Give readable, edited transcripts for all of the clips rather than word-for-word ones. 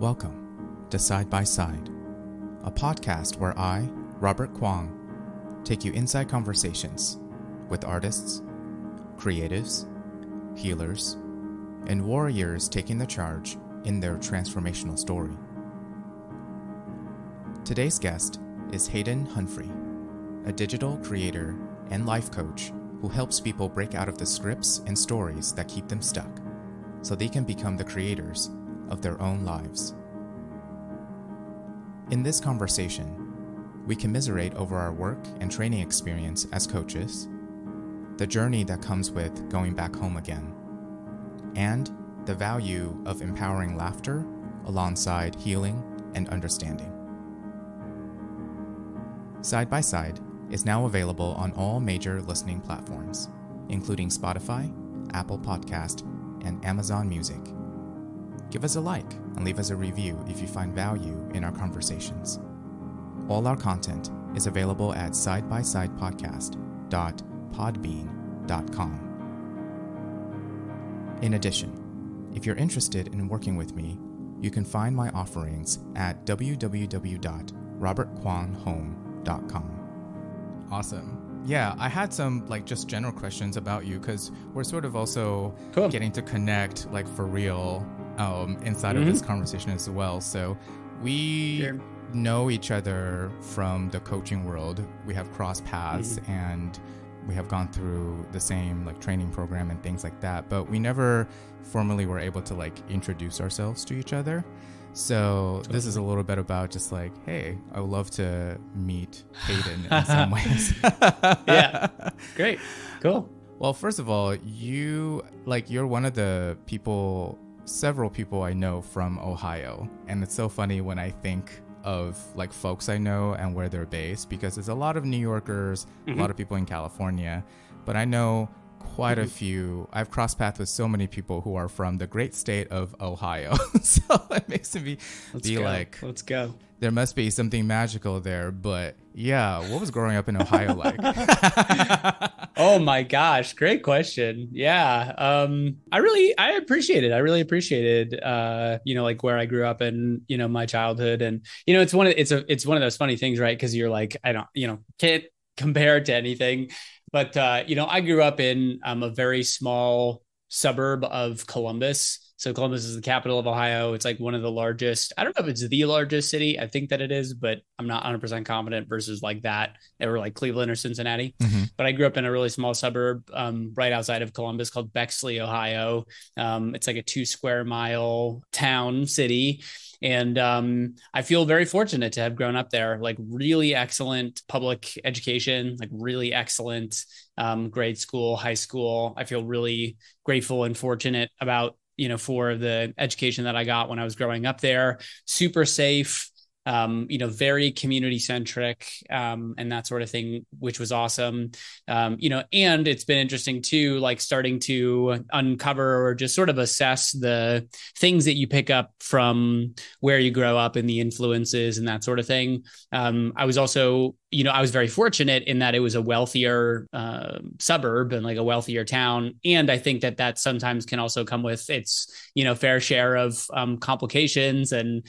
Welcome to Side by Side, a podcast where I, Robert Kwong, take you inside conversations with artists, creatives, healers, and warriors taking the charge in their transformational story. Today's guest is Hayden Humphrey, a digital creator and life coach who helps people break out of the scripts and stories that keep them stuck so they can become the creators of their own lives. In this conversation, we commiserate over our work and training experience as coaches, the journey that comes with going back home again, and the value of empowering laughter alongside healing and understanding. Side by Side is now available on all major listening platforms, including Spotify, Apple Podcast, and Amazon Music. Give us a like and leave us a review if you find value in our conversations. All our content is available at sidebysidepodcast.podbean.com. In addition, if you're interested in working with me, you can find my offerings at www.robertkwonghome.com. Awesome. Yeah, I had some just general questions about you because we're sort of also getting to connect for real inside of this conversation as well. So we know each other from the coaching world. We have crossed paths and we have gone through the same training program and things like that, but we never formally were able to introduce ourselves to each other. So this is a little bit about just hey, I would love to meet Hayden in some ways. Yeah, great, cool. Well, first of all, you're one of the several people I know from Ohio, and it's so funny when I think of folks I know and where they're based, because there's a lot of New Yorkers, a lot of people in California, but I know quite a few. I've crossed paths with so many people who are from the great state of Ohio. So it makes me let's go. There must be something magical there. But yeah, what was growing up in Ohio like? Oh my gosh, great question. Yeah, I appreciate it. I really appreciated where I grew up and my childhood, and it's one of those funny things, right? Because you're I don't can't compare it to anything. But, I grew up in a very small suburb of Columbus. So Columbus is the capital of Ohio. It's one of the largest. I don't know if it's the largest city. I think that it is, but I'm not 100% confident versus that. They were Cleveland or Cincinnati. But I grew up in a really small suburb right outside of Columbus called Bexley, Ohio. It's a 2 square mile town city. And I feel very fortunate to have grown up there, really excellent public education, really excellent grade school, high school. I feel really grateful and fortunate about, for the education that I got when I was growing up there. Super safe, very community centric, and that sort of thing, which was awesome. And it's been interesting too, starting to uncover or just sort of assess the things that you pick up from where you grow up and the influences and that sort of thing. I was also, I was very fortunate in that it was a wealthier suburb and a wealthier town. And I think that sometimes can also come with its, fair share of complications and,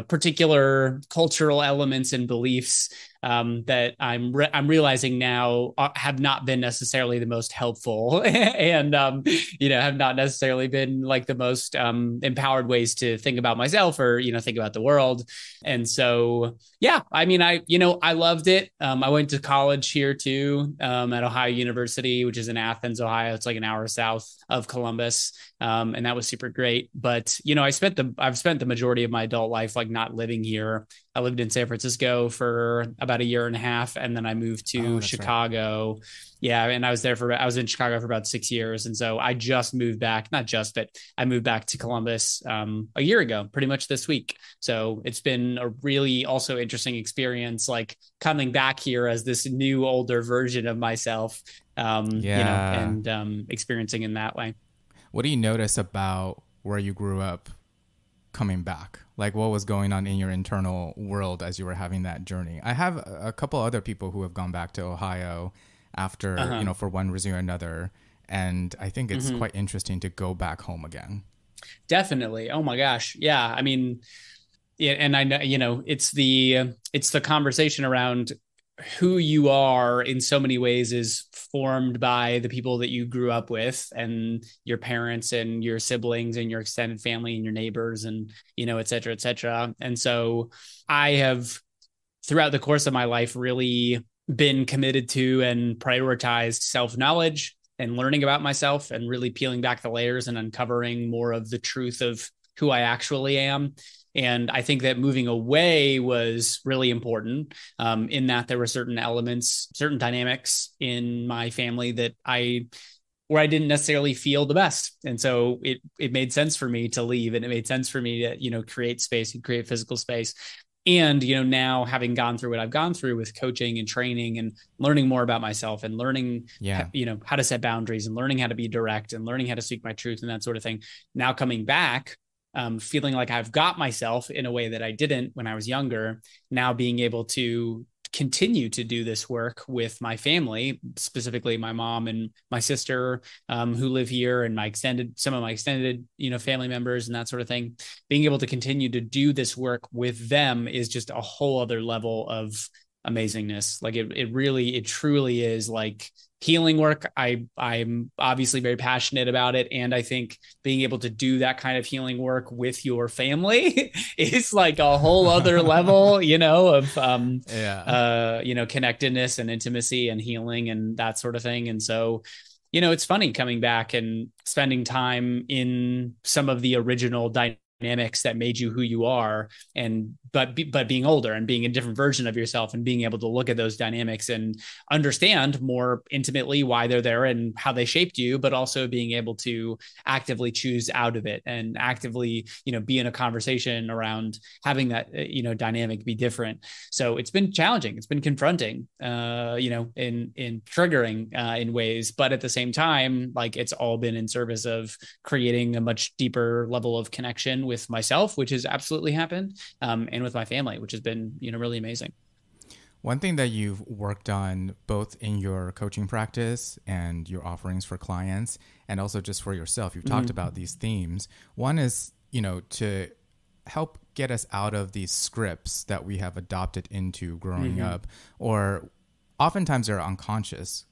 particular cultural elements and beliefs that I'm realizing now have not been necessarily the most helpful and, have not necessarily been the most empowered ways to think about myself or, think about the world. And so, yeah, I loved it. I went to college here too, at Ohio University, which is in Athens, Ohio. It's an hour south of Columbus. And that was super great. But, I've spent the majority of my adult life, not living here. I lived in San Francisco for about a year and a half. And then I moved to Chicago. Right. Yeah. And I was in Chicago for about 6 years. And so I just moved back, but I moved back to Columbus a year ago, pretty much this week. So it's been a really also interesting experience, coming back here as this new, older version of myself, and experiencing in that way. What do you notice about where you grew up coming back? What was going on in your internal world as you were having that journey? I have a couple other people who have gone back to Ohio after, for one reason or another. And I think it's quite interesting to go back home again. Definitely. Oh my gosh. Yeah. Yeah, and I know, it's the conversation around who you are in so many ways is formed by the people that you grew up with and your parents and your siblings and your extended family and your neighbors and, et cetera, et cetera. And so I have, throughout the course of my life, really been committed to and prioritized self-knowledge and learning about myself and really peeling back the layers and uncovering more of the truth of who I actually am. And I think that moving away was really important, in that there were certain elements, certain dynamics in my family where I didn't necessarily feel the best. And so it made sense for me to leave, and it made sense for me to, create space and create physical space. And, now having gone through what I've gone through with coaching and training and learning more about myself and learning, how to set boundaries and learning how to be direct and learning how to seek my truth and that sort of thing. Now coming back, feeling like I've got myself in a way that I didn't when I was younger, now being able to continue to do this work with my family, specifically my mom and my sister, who live here, and some of my extended, family members and that sort of thing. Being able to continue to do this work with them is just a whole other level of amazingness. Like it truly is like healing work. I'm obviously very passionate about it. And I think being able to do that kind of healing work with your family is like a whole other level, of, connectedness and intimacy and healing and that sort of thing. And so, it's funny coming back and spending time in some of the original dynamics that made you who you are, but being older and being a different version of yourself and being able to look at those dynamics and understand more intimately why they're there and how they shaped you, but also being able to actively choose out of it and actively, be in a conversation around having that, dynamic be different. So it's been challenging. It's been confronting, in triggering, in ways, but at the same time, like it's all been in service of creating a much deeper level of connection with myself, which has absolutely happened, and with my family, which has been, really amazing. One thing that you've worked on both in your coaching practice and your offerings for clients, and also just for yourself, you've talked about these themes. One is, to help get us out of these scripts that we have adopted into growing up, or oftentimes they're unconscious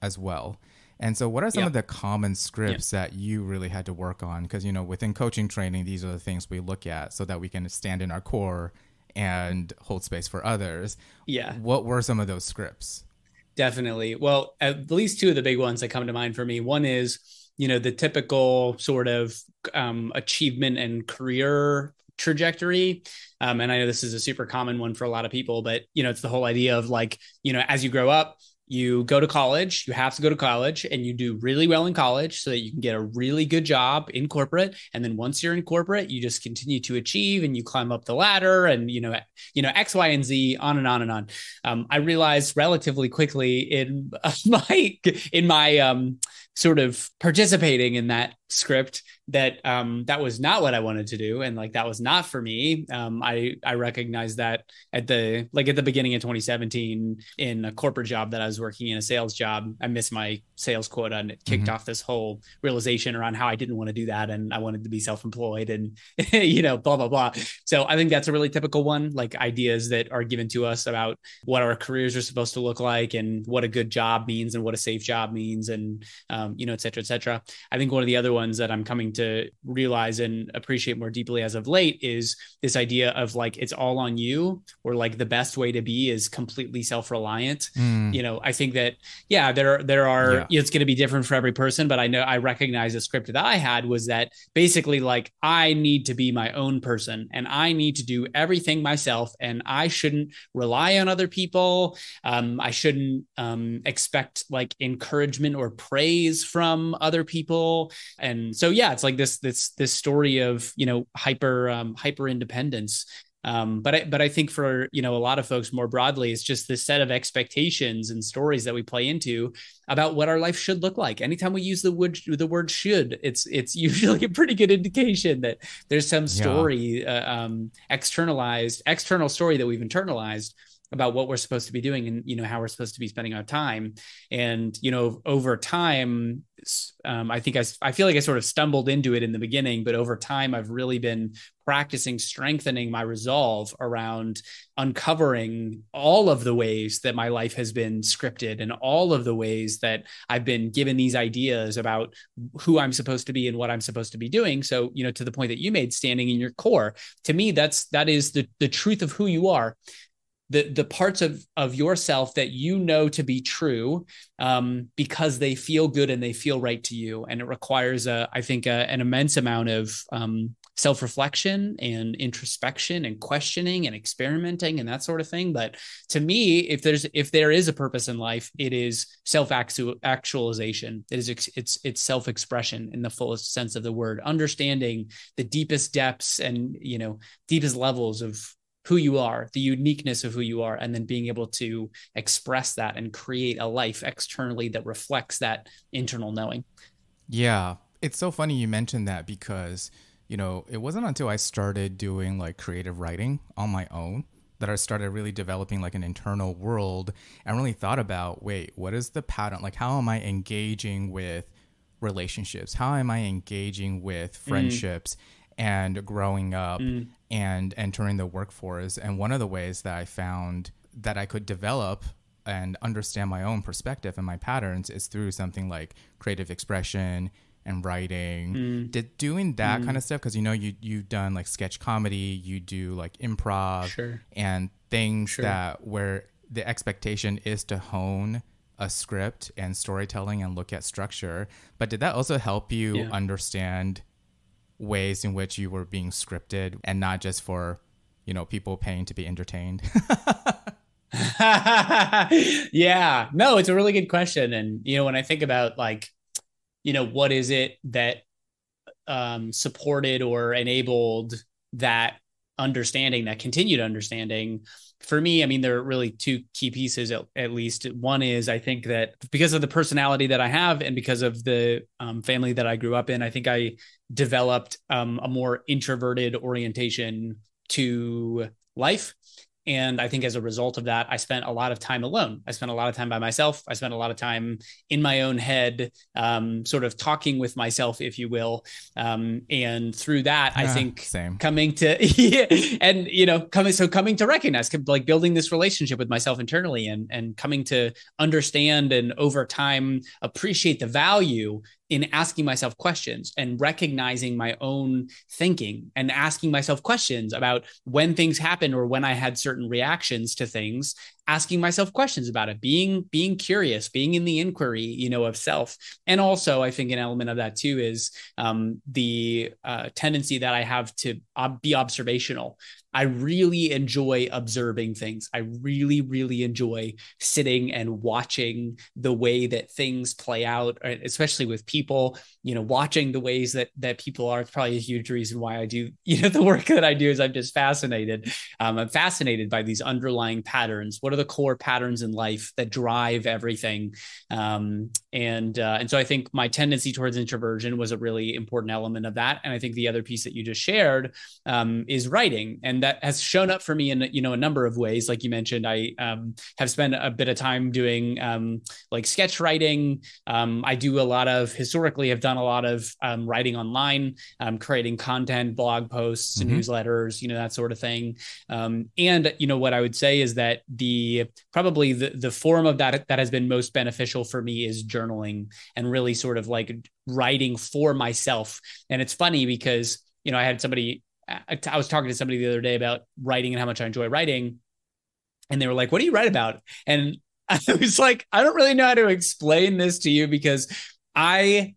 as well. And so what are some of the common scripts that you really had to work on? Because, within coaching training, these are the things we look at so that we can stand in our core and hold space for others. Yeah. What were some of those scripts? Definitely. Well, at least two of the big ones that come to mind for me. One is, the typical sort of achievement and career trajectory. And I know this is a super common one for a lot of people, but, it's the whole idea of like, as you grow up, you go to college, you have to go to college and you do really well in college so that you can get a really good job in corporate. And then once you're in corporate, you just continue to achieve and you climb up the ladder and, X, Y, and Z, on and on and on. I realized relatively quickly in my sort of participating in that script that that was not what I wanted to do, and like that was not for me. I recognized that at the beginning of 2017 in a corporate job that I was working in, a sales job. I missed my sales quota, and it kicked off this whole realization around how I didn't want to do that, and I wanted to be self-employed, and blah blah blah. So I think that's a really typical one, like ideas that are given to us about what our careers are supposed to look like, and what a good job means, and what a safe job means, and et cetera, et cetera. I think one of the other ones that I'm coming to realize and appreciate more deeply as of late is this idea of like, it's all on you, or like the best way to be is completely self-reliant. I think that, there are, it's going to be different for every person, but I recognize the script that I had was that basically like, I need to be my own person and I need to do everything myself, and I shouldn't rely on other people. I shouldn't expect like encouragement or praise from other people. And so, it's like this story of, hyper independence. But I think for, a lot of folks more broadly, it's just this set of expectations and stories that we play into about what our life should look like. Anytime we use the word should, it's usually a pretty good indication that there's some story, external story that we've internalized about what we're supposed to be doing and, how we're supposed to be spending our time. And, over time, I think I feel like I sort of stumbled into it in the beginning, but over time, I've really been practicing strengthening my resolve around uncovering all of the ways that my life has been scripted and all of the ways that I've been given these ideas about who I'm supposed to be and what I'm supposed to be doing. So, to the point that you made, standing in your core, to me, that is the truth of who you are. The parts of yourself that to be true, because they feel good and they feel right to you. And it requires, I think, an immense amount of self-reflection and introspection and questioning and experimenting and that sort of thing. But to me, if there is a purpose in life, it is self-actualization. It's self-expression in the fullest sense of the word, understanding the deepest depths and, deepest levels of who you are, the uniqueness of who you are, and then being able to express that and create a life externally that reflects that internal knowing. Yeah. It's so funny you mentioned that because, it wasn't until I started doing like creative writing on my own that I started really developing like an internal world and really thought about, wait, what is the pattern? Like, how am I engaging with relationships? How am I engaging with friendships and growing up and entering the workforce? And one of the ways that I found that I could develop and understand my own perspective and my patterns is through something like creative expression and writing. Doing that kind of stuff, because you've done like sketch comedy, you do like improv and things that where the expectation is to hone a script and storytelling and look at structure. But did that also help you understand ways in which you were being scripted and not just for, people paying to be entertained? Yeah, no, it's a really good question. And, when I think about like, what is it that supported or enabled that understanding, that continued understanding? For me, I mean, there are really two key pieces, at least. One is, I think that because of the personality that I have and because of the family that I grew up in, I think I developed a more introverted orientation to life. And I think as a result of that, I spent a lot of time alone. I spent a lot of time by myself. I spent a lot of time in my own head, sort of talking with myself, if you will. And through that, I think coming to, and, coming to recognize, like building this relationship with myself internally and coming to understand and over time appreciate the value in asking myself questions and recognizing my own thinking and asking myself questions about when things happened or when I had certain reactions to things, asking myself questions about it, being curious, being in the inquiry, of self. And also, I think an element of that too is the tendency that I have to be observational. I really enjoy observing things. I really, really enjoy sitting and watching the way that things play out, especially with people, watching the ways that people are. It's probably a huge reason why I do, the work that I do is I'm just fascinated. I'm fascinated by these underlying patterns. What are the core patterns in life that drive everything? And so I think my tendency towards introversion was a really important element of that. And I think the other piece that you just shared is writing. And that has shown up for me in, a number of ways. Like you mentioned, I have spent a bit of time doing like sketch writing. I do historically have done a lot of writing online, creating content, blog posts, newsletters, that sort of thing. And, what I would say is that probably the form of that has been most beneficial for me is journaling and really sort of like writing for myself. And it's funny because, I was talking to somebody the other day about writing and how much I enjoy writing. And they were like, what do you write about? And I was like, I don't really know how to explain this to you because I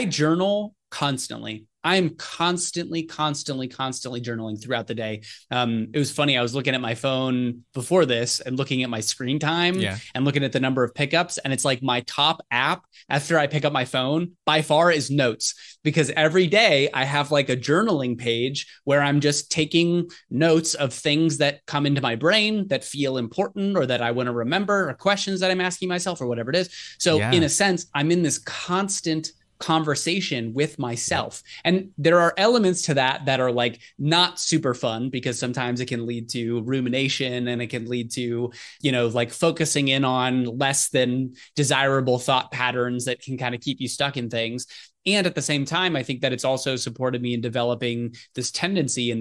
journal constantly. I'm constantly journaling throughout the day. It was funny. I was looking at my phone before this and looking at my screen time and looking at the number of pickups. And it's like my top app after I pick up my phone by far is Notes, because every day I have like a journaling page where I'm just taking notes of things that come into my brain that feel important or that I want to remember or questions that I'm asking myself or whatever it is. So in a sense, I'm in this constant conversation with myself. And there are elements to that that are like not super fun, because sometimes it can lead to rumination, and it can lead to, like focusing in on less than desirable thought patterns that can kind of keep you stuck in things. And at the same time, I think that it's also supported me in developing this tendency and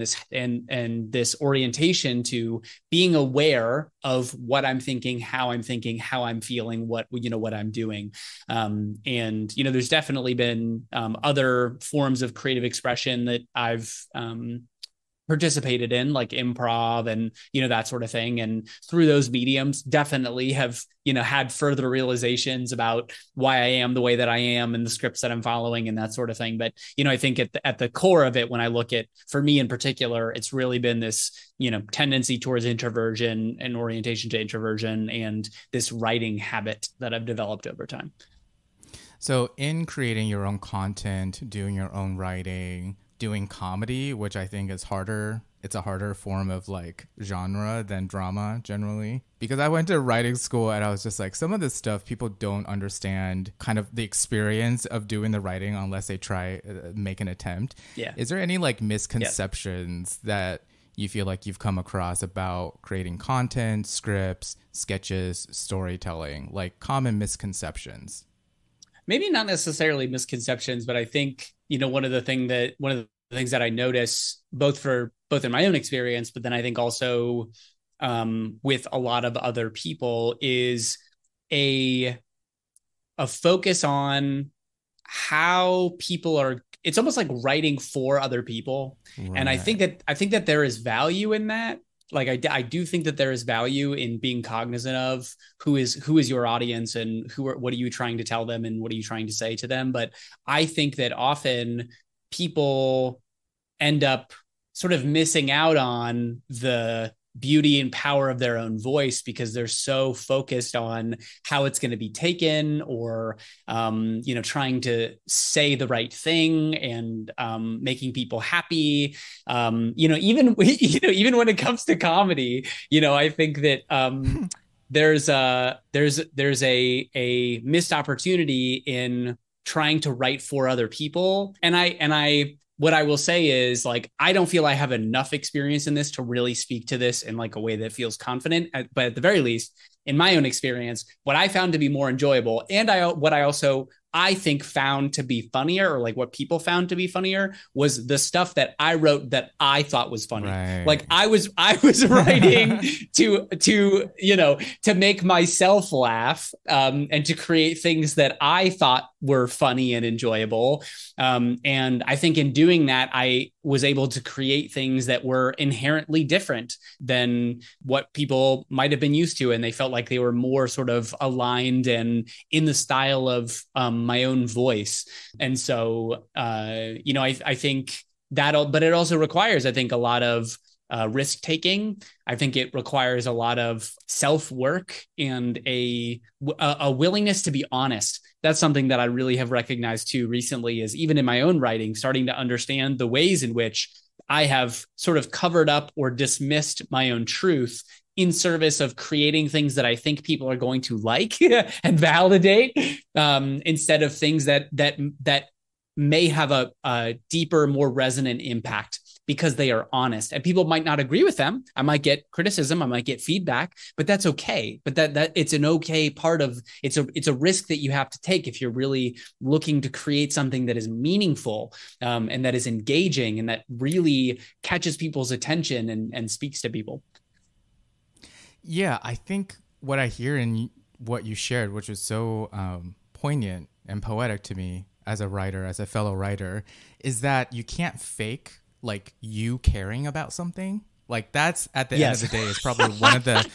this orientation to being aware of what I'm thinking, how I'm feeling, what I'm doing. And there's definitely been other forms of creative expression that I've participated in, like improv and that sort of thing, and through those mediums definitely have had further realizations about why I am the way that I am and the scripts that I'm following and that sort of thing. But I think at the core of it, when I look at, for me in particular, it's really been this tendency towards introversion and orientation to introversion, and this writing habit that I've developed over time. So in creating your own content, doing your own writing, doing comedy, which I think is harder. It's a harder form of like genre than drama generally. Because I went to writing school and I was just like, some of this stuff people don't understand kind of the experience of doing the writing unless they try make an attempt. Yeah. Is there any like misconceptions that you feel like you've come across about creating content, scripts, sketches, storytelling, like common misconceptions? Maybe not necessarily misconceptions, but I think, one of the things that I notice both in my own experience, but then I think also with a lot of other people, is a focus on how people are. It's almost like writing for other people. Right. And I think that there is value in that. Like I do think that there is value in being cognizant of who is your audience and what are you trying to tell them and what are you trying to say to them. But I think that often people end up sort of missing out on the beauty and power of their own voice because they're so focused on how it's going to be taken, or trying to say the right thing and making people happy. Even when it comes to comedy, I think that there's a missed opportunity in trying to write for other people. And I what I will say is, like, I don't feel I have enough experience in this to really speak to this in like a way that feels confident. But at the very least, in my own experience, what I found to be more enjoyable, and I think found to be funnier, or like what people found to be funnier, was the stuff that I wrote that I thought was funny. Right. Like I was writing to make myself laugh, and to create things that I thought were funny and enjoyable. And I think in doing that, I was able to create things that were inherently different than what people might have been used to. And they felt like they were more sort of aligned and in the style of my own voice. And so, I think but it also requires, I think, a lot of risk taking. I think it requires a lot of self-work and a willingness to be honest. That's something that I really have recognized too recently, is even in my own writing, starting to understand the ways in which I have sort of covered up or dismissed my own truth in service of creating things that I think people are going to like and validate, instead of things that may have a deeper, more resonant impact because they are honest. And people might not agree with them. I might get criticism, I might get feedback, but that's okay. But that it's an okay part of it's a risk that you have to take if you're really looking to create something that is meaningful, and that is engaging and that really catches people's attention and speaks to people. Yeah, I think what I hear in what you shared, which was so poignant and poetic to me as a writer, as a fellow writer, is that you can't fake like you caring about something. Like that's at the end of the day is probably one of the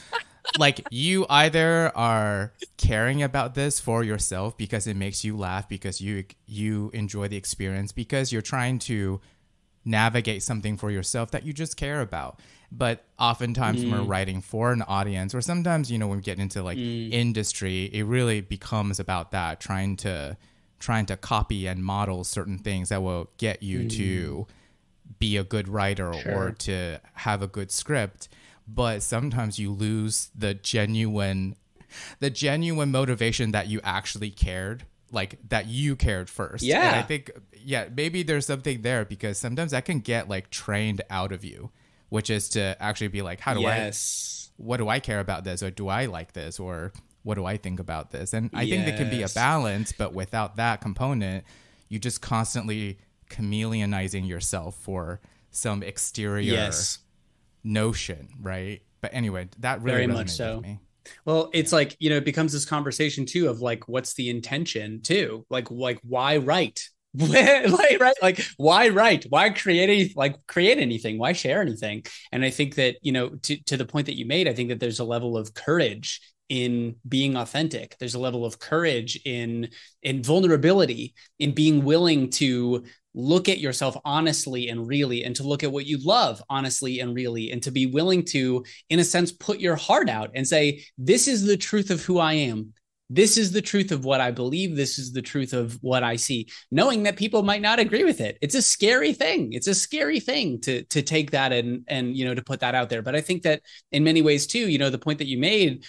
like, you either are caring about this for yourself because it makes you laugh, because you enjoy the experience, because you're trying to navigate something for yourself that you just care about. But oftentimes when we're writing for an audience, or sometimes, when we get into like industry, it really becomes about that, trying to copy and model certain things that will get you to be a good writer or to have a good script. But sometimes you lose the genuine motivation that you actually cared like that you cared first. Yeah. And I think, yeah, maybe there's something there, because sometimes that can get like trained out of you, which is to actually be like, what do I care about this? Or do I like this? Or what do I think about this? And I think there can be a balance, but without that component, you just constantly chameleonizing yourself for some exterior notion, right? But anyway, that really very much so. With me. Well, it's like, you know, it becomes this conversation too of like, what's the intention too? Like why write? Right? Like, why write? Why create anything? Why share anything? And I think that, you know, to the point that you made, I think that there's a level of courage in being authentic. There's a level of courage in vulnerability, in being willing to look at yourself honestly and really, and to look at what you love honestly and really, and to be willing to, in a sense, put your heart out and say, this is the truth of who I am. This is the truth of what I believe. This is the truth of what I see, knowing that people might not agree with it. It's a scary thing. It's a scary thing to take that and, you know, to put that out there. But I think that in many ways too, you know, the point that you made,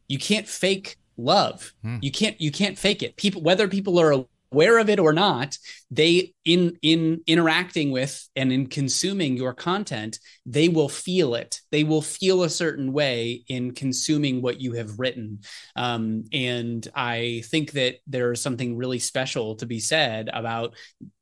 you can't fake love. You can't fake it. People, whether people are aware of it or not, they in interacting with and in consuming your content, they will feel it. They will feel a certain way in consuming what you have written. And I think that there's something really special to be said about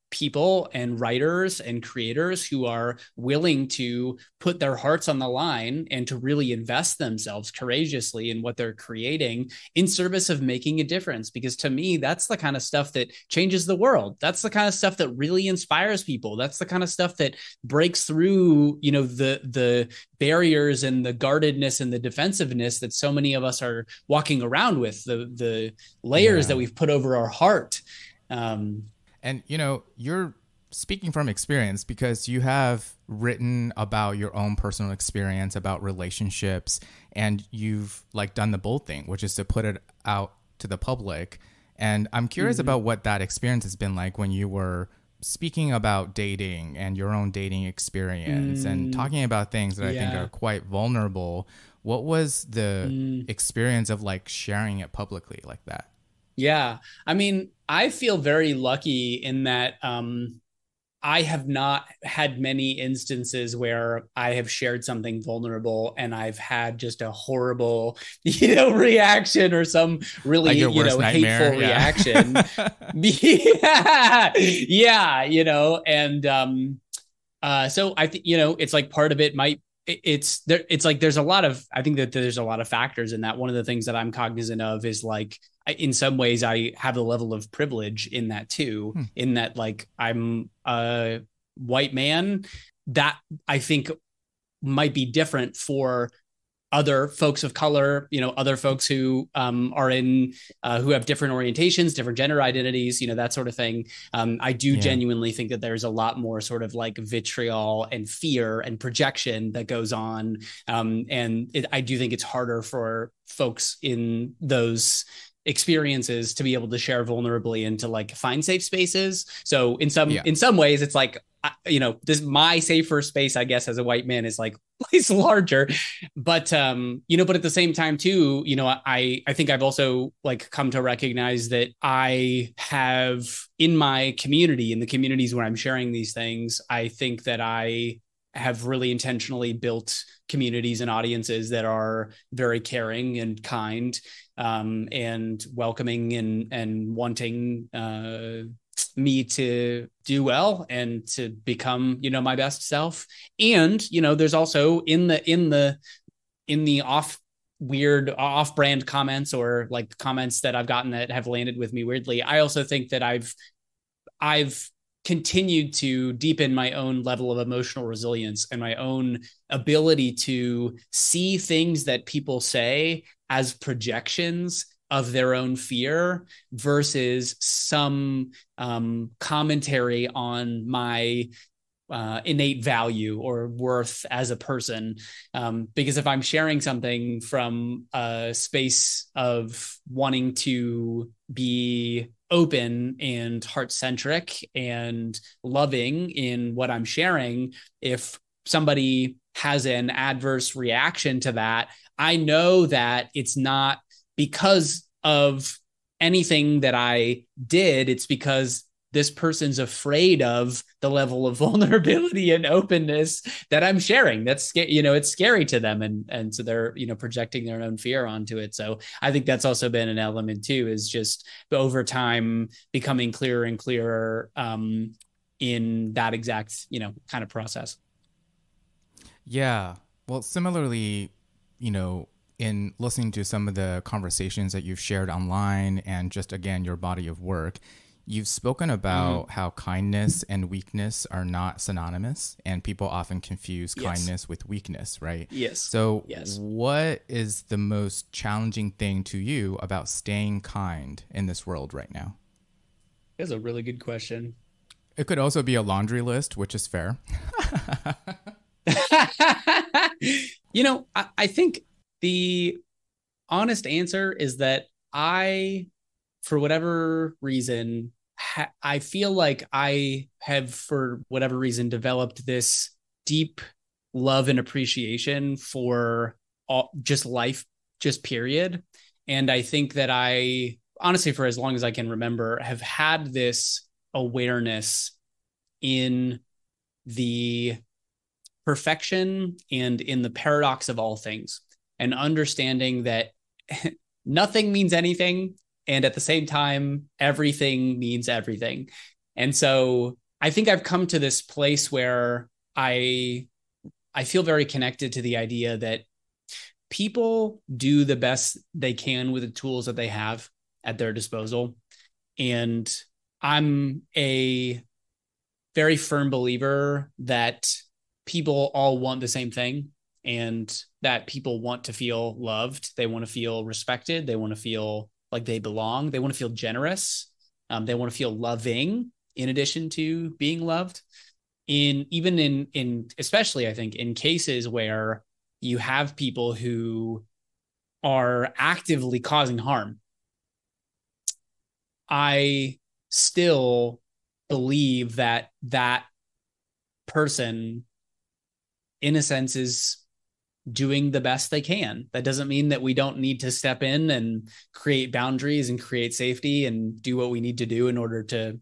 people and writers and creators who are willing to put their hearts on the line and to really invest themselves courageously in what they're creating in service of making a difference. Because to me, that's the kind of stuff that changes the world. That's the kind of stuff that really inspires people. That's the kind of stuff that breaks through, you know, the barriers and the guardedness and the defensiveness that so many of us are walking around with, the layers that we've put over our heart. And, you know, you're speaking from experience, because you have written about your own personal experience about relationships, and you've like done the bold thing, which is to put it out to the public. And I'm curious about what that experience has been like when you were speaking about dating and your own dating experience and talking about things that I think are quite vulnerable. What was the experience of like sharing it publicly like that? Yeah. I mean, I feel very lucky in that I have not had many instances where I have shared something vulnerable and I've had just a horrible, you know, reaction or some really, like you know, hateful reaction. Yeah, you know, and so I think, you know, it's like part of it might, it's there. It's like, there's a lot of, I think that there's a lot of factors in that. One of the things that I'm cognizant of is like, in some ways I have a level of privilege in that too, in that like I'm a white man, that I think might be different for other folks of color, you know, other folks who are in, who have different orientations, different gender identities, you know, that sort of thing. I do genuinely think that there's a lot more sort of like vitriol and fear and projection that goes on. I do think it's harder for folks in those experiences to be able to share vulnerably and to like find safe spaces. So in some ways it's like, you know, this, my safer space, I guess, as a white man is like place larger, but you know, but at the same time too, you know, I think I've also like come to recognize that I have in my community, in the communities where I'm sharing these things, I think that I have really intentionally built communities and audiences that are very caring and kind, and welcoming and wanting me to do well and to become, you know, my best self. And, you know, there's also in the off-brand comments or like comments that I've gotten that have landed with me weirdly, I also think that I've continued to deepen my own level of emotional resilience and my own ability to see things that people say as projections of their own fear versus some commentary on my innate value or worth as a person. Because if I'm sharing something from a space of wanting to be open and heart-centric and loving in what I'm sharing, if somebody has an adverse reaction to that, I know that it's not because of anything that I did, it's because this person's afraid of the level of vulnerability and openness that I'm sharing. That's, it's scary to them. And so they're, projecting their own fear onto it. So I think that's also been an element too, is just over time becoming clearer and clearer in that exact, kind of process. Yeah. Well, similarly, in listening to some of the conversations that you've shared online and just, again, your body of work, you've spoken about how kindness and weakness are not synonymous, and people often confuse kindness with weakness, right? Yes. So what is the most challenging thing to you about staying kind in this world right now? That's a really good question. It could also be a laundry list, which is fair. I think the honest answer is that I, for whatever reason, I feel like I have, for whatever reason, developed this deep love and appreciation for just life, just period. And I think that I, honestly, for as long as I can remember, have had this awareness in the perfection and in the paradox of all things, and understanding that nothing means anything, and at the same time everything means everything. And so I think I've come to this place where I feel very connected to the idea that people do the best they can with the tools that they have at their disposal. And I'm a very firm believer that people all want the same thing, and that people want to feel loved. They want to feel respected. They want to feel like they belong. They want to feel generous. They want to feel loving in addition to being loved. Especially I think in cases where you have people who are actively causing harm, I still believe that that person, in a sense, is doing the best they can. That doesn't mean that we don't need to step in and create boundaries and create safety and do what we need to do in order to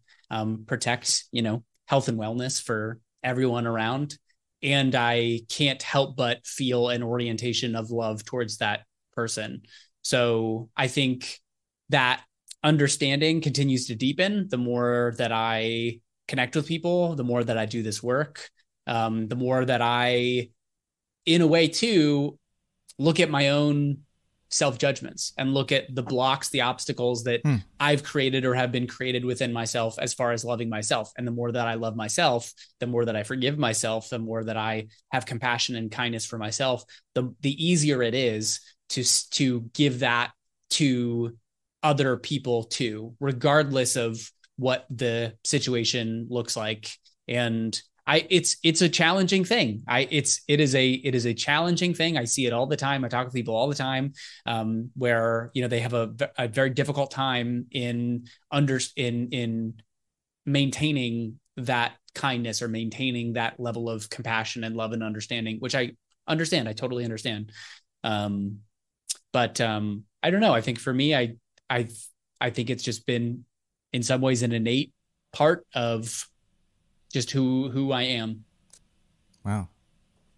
protect, health and wellness for everyone around. And I can't help but feel an orientation of love towards that person. So I think that understanding continues to deepen the more that I connect with people, the more that I do this work, the more that I, in a way too, look at my own self-judgments and look at the blocks, the obstacles that I've created or have been created within myself as far as loving myself. And the more that I love myself, the more that I forgive myself, the more that I have compassion and kindness for myself, the easier it is to give that to other people too, regardless of what the situation looks like. And it's a challenging thing. It is a challenging thing. I see it all the time. I talk to people all the time, where, they have a very difficult time in maintaining that kindness or maintaining that level of compassion and love and understanding, which I understand. I totally understand. But I don't know. I think for me, I think it's just been in some ways an innate part of just who I am. Wow.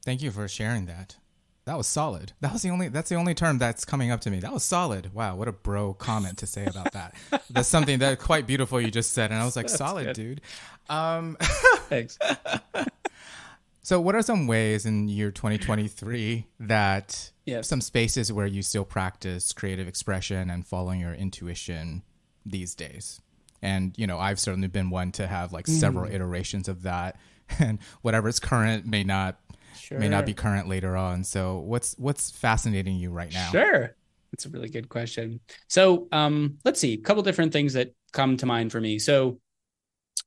Thank you for sharing that. That was solid. That's the only term that's coming up to me. That was solid. Wow. What a bro comment to say about that. That's something that quite beautiful you just said. And I was like, solid, good. Dude. Thanks. So what are some ways in year 2023 that some spaces where you still practice creative expression and following your intuition these days? And, I've certainly been one to have like several iterations of that, and whatever's current may not be current later on. So what's fascinating you right now? Sure. That's a really good question. So let's see, a couple different things that come to mind for me. So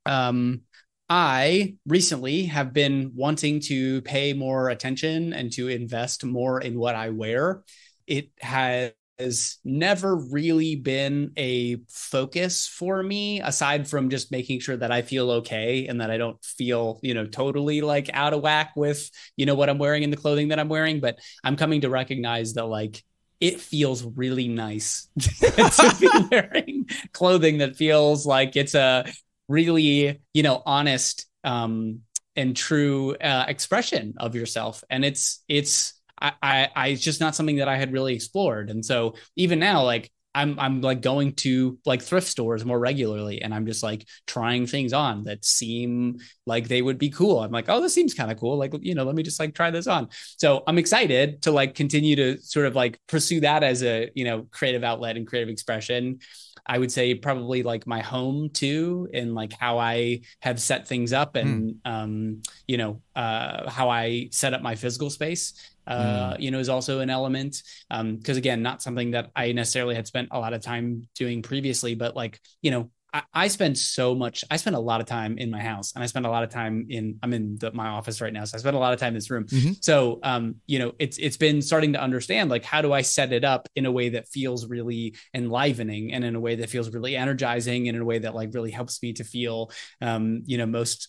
I recently have been wanting to pay more attention and to invest more in what I wear. It has never really been a focus for me, aside from just making sure that I feel okay and that I don't feel, totally like out of whack with, what I'm wearing and the clothing that I'm wearing. But I'm coming to recognize that like it feels really nice to be wearing clothing that feels like it's a really, honest and true expression of yourself. And it's just not something that I had really explored. And so even now, like I'm like going to like thrift stores more regularly, and I'm just like trying things on that seem like they would be cool. I'm like, oh, this seems kind of cool. Like, let me just like try this on. So I'm excited to like continue to sort of like pursue that as a, creative outlet and creative expression. I would say probably like my home too, and like how I have set things up, and how I set up my physical space. Is also an element. Because again, not something that I necessarily had spent a lot of time doing previously, but like, I spend a lot of time in my house, and I spend a lot of time I'm in my office right now. So I spend a lot of time in this room. Mm-hmm. So, it's been starting to understand, like, how do I set it up in a way that feels really enlivening, and in a way that feels really energizing, and in a way that like really helps me to feel, most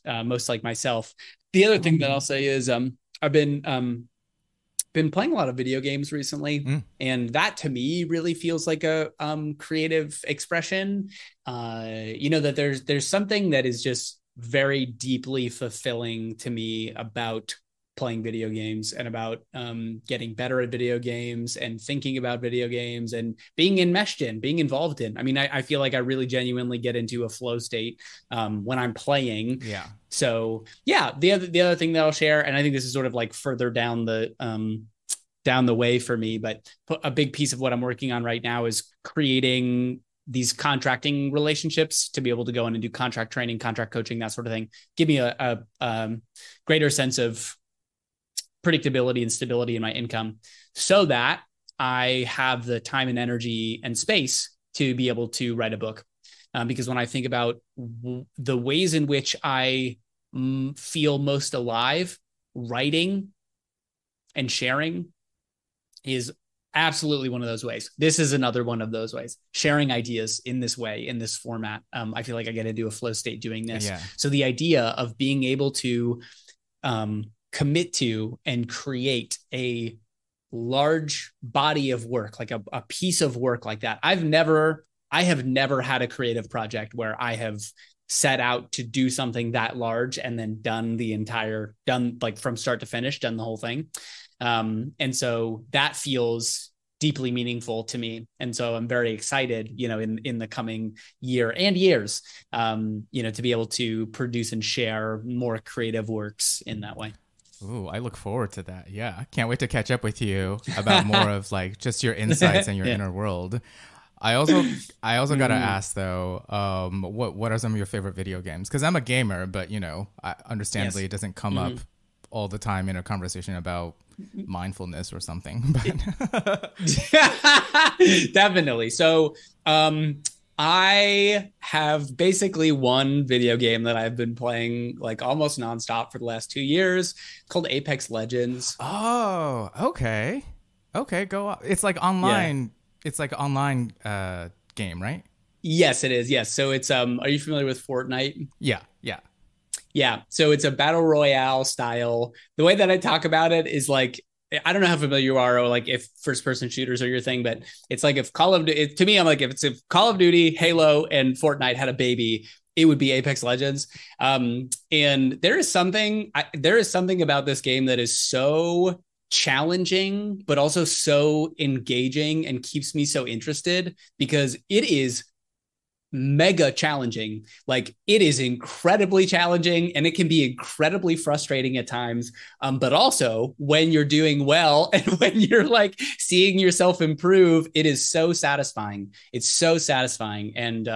like myself. The other thing that I'll say is, I've been playing a lot of video games recently, and that to me really feels like a creative expression. That there's something that is just very deeply fulfilling to me about playing video games, and about getting better at video games, and thinking about video games, and being being involved in. I mean, I feel like I really genuinely get into a flow state when I'm playing. Yeah. So yeah, the other thing that I'll share, and I think this is sort of like further down the way for me, but a big piece of what I'm working on right now is creating these contracting relationships to be able to go in and do contract training, contract coaching, that sort of thing. Give me a greater sense of predictability and stability in my income, so that I have the time and energy and space to be able to write a book. Because when I think about the ways in which I feel most alive, writing and sharing is absolutely one of those ways. This is another one of those ways. Sharing ideas in this way, in this format. I feel like I get into a flow state doing this. Yeah. So the idea of being able to commit to and create a large body of work, like a piece of work like that. I have never had a creative project where I have set out to do something that large and then done like from start to finish, done the whole thing. And so that feels deeply meaningful to me. And so I'm very excited, in the coming year and years, to be able to produce and share more creative works in that way. Ooh, I look forward to that. Yeah. Can't wait to catch up with you about more of like just your insights and your inner world. I also got to ask though, what are some of your favorite video games? Because I'm a gamer, but understandably, It doesn't come up all the time in a conversation about mindfulness or something. But definitely. So, I have basically one video game that I've been playing like almost nonstop for the last 2 years, called Apex Legends. Oh, okay. Okay, go on. It's like online. Yeah. It's like an online game, right? Yes, it is. Yes. So it's are you familiar with Fortnite? Yeah. Yeah. So it's a battle royale style. The way that I talk about it is like, I don't know how familiar you are, or like if first person shooters are your thing, but it's like if to me, I'm like, if Call of Duty, Halo, and Fortnite had a baby, it would be Apex Legends. And there is something about this game that is so challenging, but also so engaging and keeps me so interested, because it is mega challenging. Like, it is incredibly challenging, and it can be incredibly frustrating at times. But also when you're doing well and when you're like seeing yourself improve, it is so satisfying. It's so satisfying. And,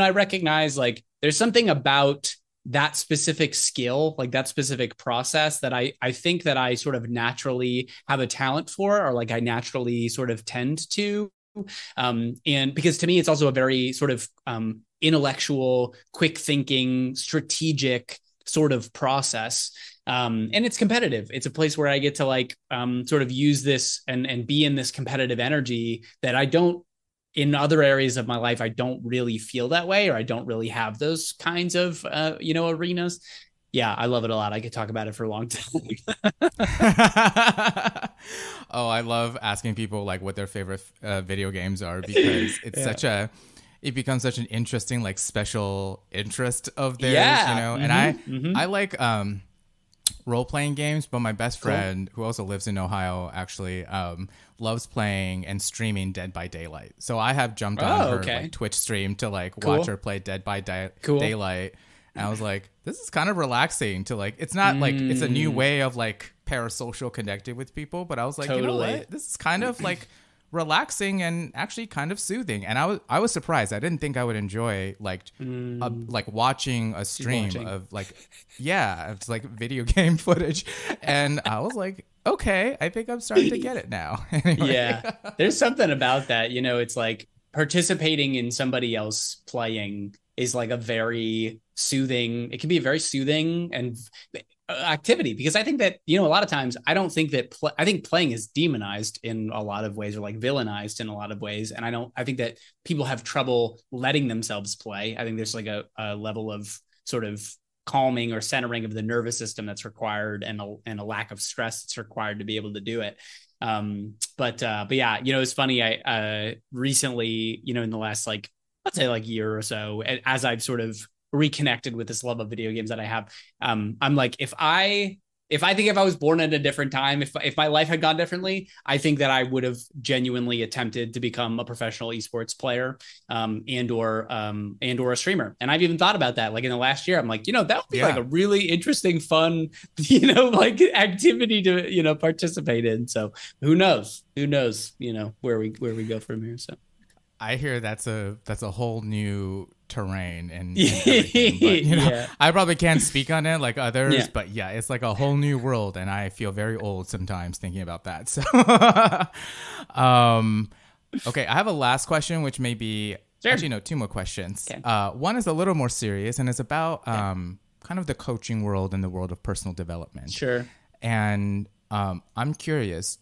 I recognize like there's something about that specific skill, like that specific process, that I think that I sort of naturally have a talent for, or like I naturally sort of tend to. And because to me, it's also a very sort of intellectual, quick thinking, strategic sort of process. And it's competitive. It's a place where I get to like sort of use this and be in this competitive energy that I don't, in other areas of my life, I don't really feel that way, or I don't really have those kinds of, arenas. Yeah, I love it a lot. I could talk about it for a long time. Oh, I love asking people like what their favorite video games are, because it's it becomes such an interesting like special interest of theirs, you know. And I like role playing games, but my best friend, who also lives in Ohio, actually loves playing and streaming Dead by Daylight. So I have jumped on her like Twitch stream to like watch her play Dead by Daylight. And I was like, this is kind of relaxing to like, it's not like it's a new way of like parasocial connecting with people, but I was like, you know what? This is kind of like relaxing and actually kind of soothing. And I was surprised. I didn't think I would enjoy like watching a stream of like, it's like video game footage. And I was like, okay, I think I'm starting to get it now. Anyway. Yeah, there's something about that. You know, it's like participating in somebody else playing is like a very soothing, it can be a very soothing and activity, because I think that, you know, a lot of times I don't think that I think playing is demonized in a lot of ways, or like villainized in a lot of ways. And I think that people have trouble letting themselves play. I think there's like a level of sort of calming or centering of the nervous system that's required, and a lack of stress that's required to be able to do it. But yeah, you know, it's funny. I recently, you know, in the last like, let's say like year or so, as I've sort of reconnected with this love of video games that I have, I'm like, if I think if I was born at a different time, if my life had gone differently, I think that I would have genuinely attempted to become a professional esports player, and or a streamer. And I've even thought about that. Like in the last year, I'm like, you know, that would be like a really interesting, fun, you know, like activity to, you know, participate in. So who knows, you know, where we go from here. So I hear that's a whole new terrain and everything. But, you know, I probably can't speak on it like others, but yeah, it's like a whole new world, and I feel very old sometimes thinking about that. So, okay, I have a last question, which may be actually no, two more questions. Okay. One is a little more serious, and it's about kind of the coaching world and the world of personal development. Sure. And I'm curious,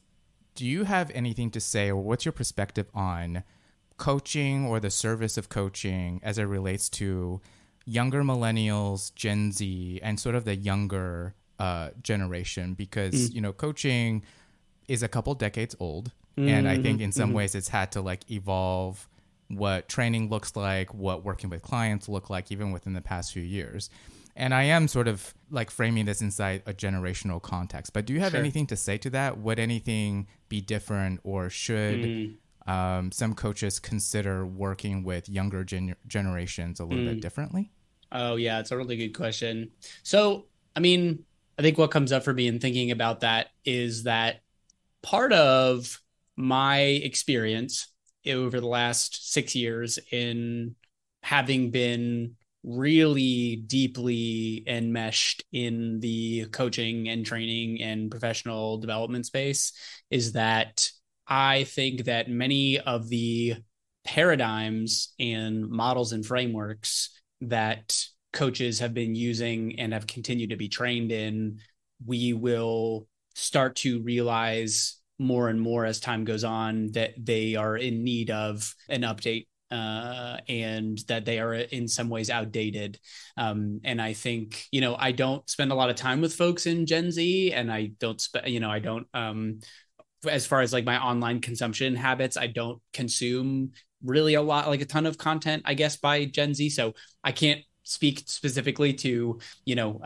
do you have anything to say, or what's your perspective on coaching or the service of coaching as it relates to younger millennials, Gen Z, and sort of the younger generation? Because, you know, coaching is a couple decades old. And I think in some ways it's had to like evolve what training looks like, what working with clients look like, even within the past few years. And I am sort of like framing this inside a generational context. But do you have anything to say to that? Would anything be different, or should some coaches consider working with younger generations a little bit differently? Oh, yeah, it's a really good question. So, I mean, I think what comes up for me in thinking about that is that part of my experience over the last 6 years in having been really deeply enmeshed in the coaching and training and professional development space is that I think that many of the paradigms and models and frameworks that coaches have been using and have continued to be trained in, we will start to realize more and more as time goes on that they are in need of an update, and that they are in some ways outdated. And I think, you know, I don't spend a lot of time with folks in Gen Z, and I don't, as far as like my online consumption habits, I don't consume really a lot, like a ton of content, I guess, by Gen Z. So I can't speak specifically to, you know,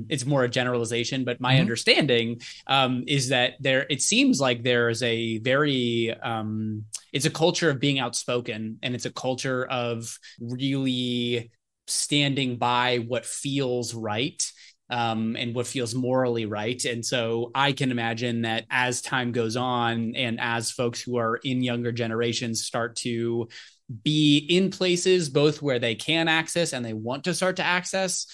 it's more a generalization, but my understanding is that it seems like there's a very, it's a culture of being outspoken, and it's a culture of really standing by what feels right, and what feels morally right. And so I can imagine that as time goes on, and as folks who are in younger generations start to be in places both where they can access and they want to start to access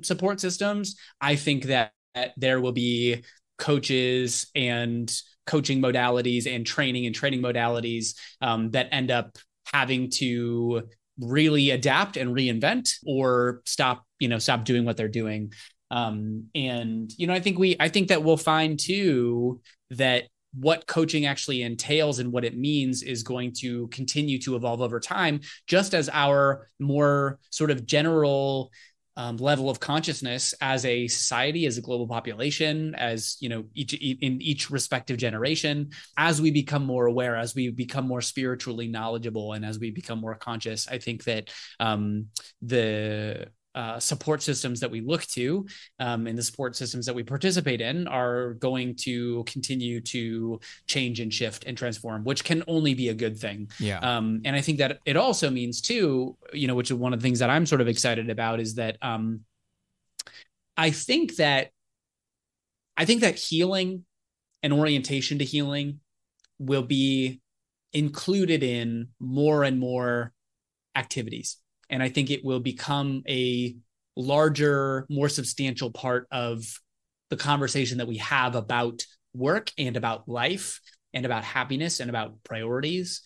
support systems, I think that there will be coaches and coaching modalities and training modalities that end up having to really adapt and reinvent, or stop doing what they're doing. And, you know, I think that we'll find too that what coaching actually entails and what it means is going to continue to evolve over time, just as our more sort of general level of consciousness as a society, as a global population, as in each respective generation, as we become more aware, as we become more spiritually knowledgeable, and as we become more conscious. I think that the support systems that we look to and the support systems that we participate in are going to continue to change and shift and transform, which can only be a good thing. Yeah. And I think that it also means too, which is one of the things that I'm sort of excited about, is that I think that healing and orientation to healing will be included in more and more activities. And I think it will become a larger, more substantial part of the conversation that we have about work and about life and about happiness and about priorities.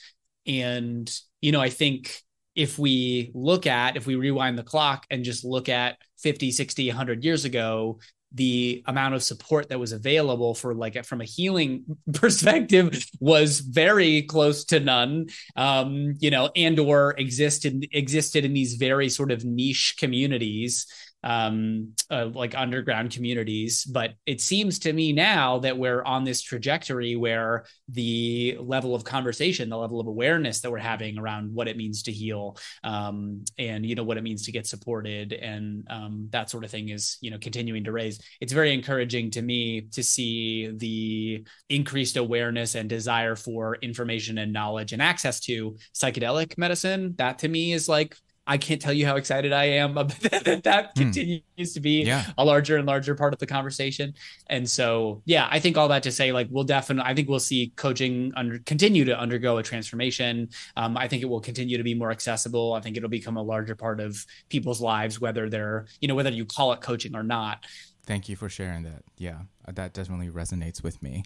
And, I think if we rewind the clock and just look at 50, 60, 100 years ago, the amount of support that was available from a healing perspective was very close to none, and or existed in these very sort of niche communities, like underground communities. But it seems to me now that we're on this trajectory where the level of conversation, the level of awareness that we're having around what it means to heal, and what it means to get supported, and that sort of thing is continuing to raise. It's very encouraging to me to see the increased awareness and desire for information and knowledge and access to psychedelic medicine. That to me is like, I can't tell you how excited I am that continues to be a larger and larger part of the conversation. And so, I think all that to say, like, I think we'll see coaching continue to undergo a transformation. I think it will continue to be more accessible. I think it'll become a larger part of people's lives, whether whether you call it coaching or not. Thank you for sharing that. Yeah, that definitely resonates with me.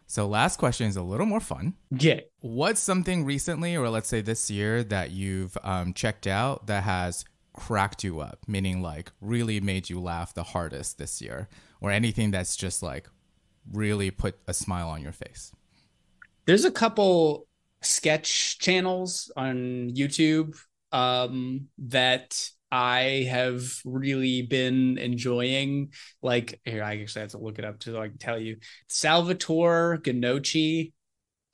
So last question is a little more fun. Yeah. What's something recently, or let's say this year, that you've checked out that has cracked you up, meaning like really made you laugh the hardest this year, or anything that's just like really put a smile on your face? There's a couple sketch channels on YouTube that I have really been enjoying. Like, here, I actually have to look it up so I can tell you. Salvatore Gnocchi.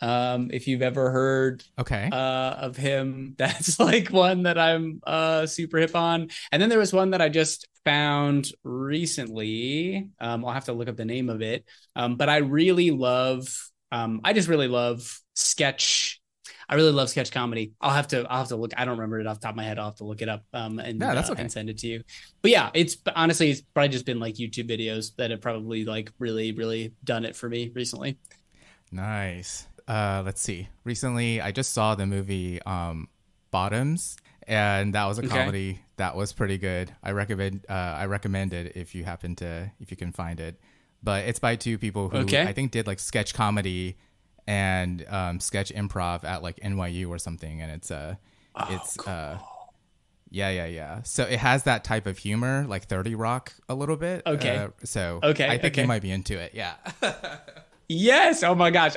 If you've ever heard of him, that's like one that I'm super hip on. And then there was one that I just found recently. I'll have to look up the name of it. But I really love sketch. I really love sketch comedy. I'll have to look. I don't remember it off the top of my head. I'll have to look it up and send it to you. But yeah, it's probably just been like YouTube videos that have probably like really, really done it for me recently. Nice. Let's see. Recently, I just saw the movie Bottoms, and that was a comedy that was pretty good. I recommend it if you can find it. But it's by two people who I think did like sketch comedy and sketch improv at like NYU or something, and cool. Yeah. So it has that type of humor, like 30 Rock a little bit. I think you might be into it. Yeah. Yes. Oh my gosh.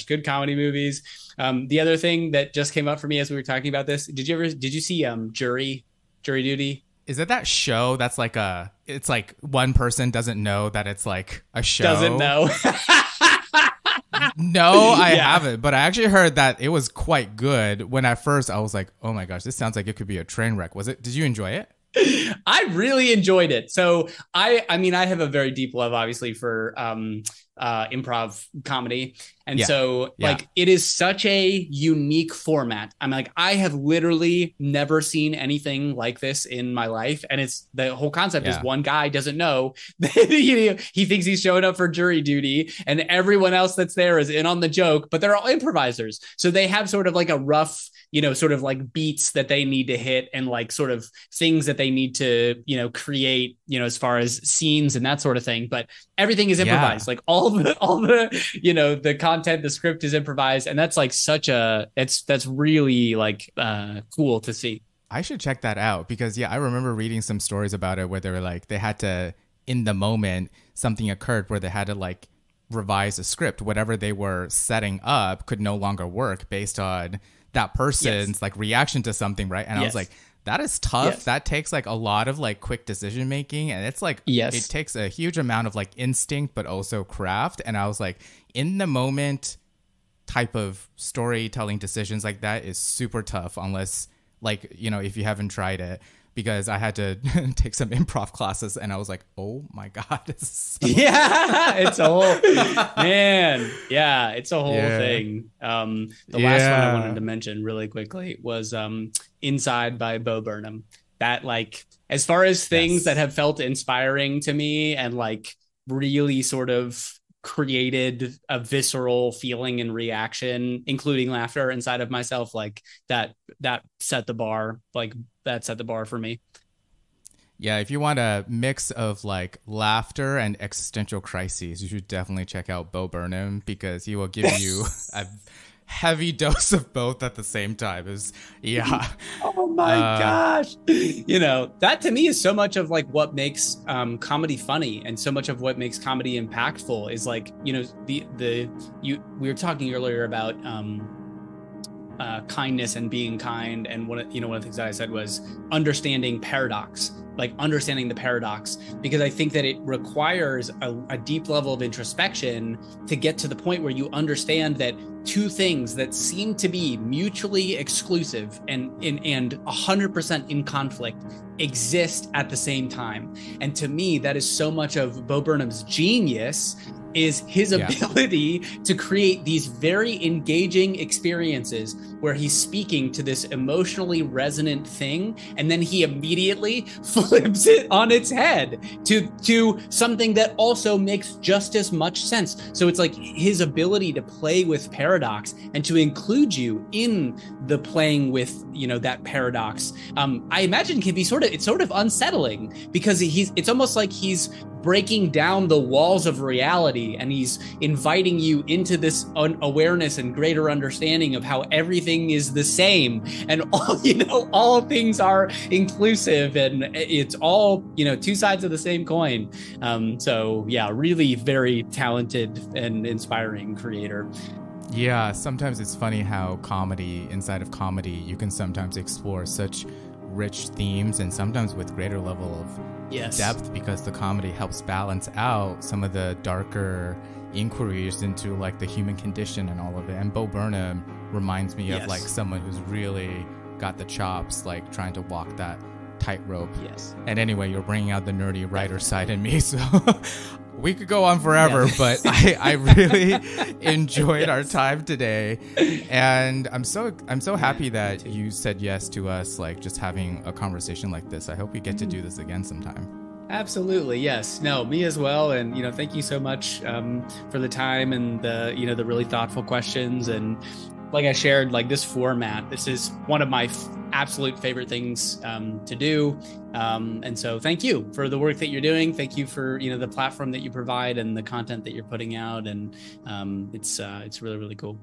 Good comedy movies. The other thing that just came up for me as we were talking about this, did you see Jury Duty? Is it that show that's like it's like one person doesn't know that it's like a show? Doesn't know. No, I haven't, but I actually heard that it was quite good. When at first I was like, oh my gosh, this sounds like it could be a train wreck. Did you enjoy it? I really enjoyed it. So I have a very deep love, obviously, for improv comedy. And like, it is such a unique format. I'm like, I have literally never seen anything like this in my life. And it's the whole concept is one guy doesn't know that he thinks he's showing up for jury duty, and everyone else that's there is in on the joke, but they're all improvisers. So they have sort of like a rough, sort of like beats that they need to hit, and like sort of things that they need to, create, as far as scenes and that sort of thing. But everything is improvised. Like all the, the content, the script is improvised. And that's like that's really like cool to see. I should check that out because I remember reading some stories about it where they were like, they had to, in the moment, something occurred where they had to like revise a script. Whatever they were setting up could no longer work based on that person's like reaction to something, right? And I was like, that is tough. Yes. That takes like a lot of like quick decision making, and it's like it takes a huge amount of like instinct but also craft. And I was like, in the moment type of storytelling decisions like that is super tough, unless like, you know, if you haven't tried it. Because I had to take some improv classes, and I was like, "Oh my god, this is so it's a whole man, it's a whole thing." The last one I wanted to mention really quickly was "Inside" by Bo Burnham. That, like, as far as things that have felt inspiring to me and like really sort of created a visceral feeling and reaction, including laughter inside of myself, like that set the bar. Like, that set the bar for me. Yeah, if you want a mix of like laughter and existential crises, you should definitely check out Bo Burnham, because he will give you a heavy dose of both at the same time. Oh my gosh. You know, that to me is so much of like what makes comedy funny, and so much of what makes comedy impactful is like, you know, we were talking earlier about kindness and being kind, and one of the things that I said was understanding paradox, like understanding the paradox, because I think that it requires a deep level of introspection to get to the point where you understand that two things that seem to be mutually exclusive and 100% in conflict exist at the same time. And to me, that is so much of Bo Burnham's genius, is his ability to create these very engaging experiences where he's speaking to this emotionally resonant thing, and then he immediately flips it on its head to something that also makes just as much sense. So it's like his ability to play with paradox and to include you in the playing with, you know, that paradox, I imagine can be sort of unsettling, because it's almost like he's breaking down the walls of reality, and he's inviting you into this awareness and greater understanding of how everything is the same, and all things are inclusive, and it's all, you know, two sides of the same coin. So yeah, really very talented and inspiring creator. Yeah, sometimes it's funny how inside of comedy, you can sometimes explore such rich themes, and sometimes with greater level of depth, because the comedy helps balance out some of the darker inquiries into like the human condition and all of it. And Bo Burnham reminds me of like someone who's really got the chops, like trying to walk that tightrope. And anyway, you're bringing out the nerdy writer side in me, so we could go on forever, but I really enjoyed our time today, and I'm so happy that you said yes to us, like just having a conversation like this. I hope we get to do this again sometime. Absolutely, yes. No, me as well. And, you know, thank you so much for the time and the really thoughtful questions. And like I shared, like this format, this is one of my absolute favorite things to do. And so thank you for the work that you're doing. Thank you for, you know, the platform that you provide and the content that you're putting out. And it's really, really cool.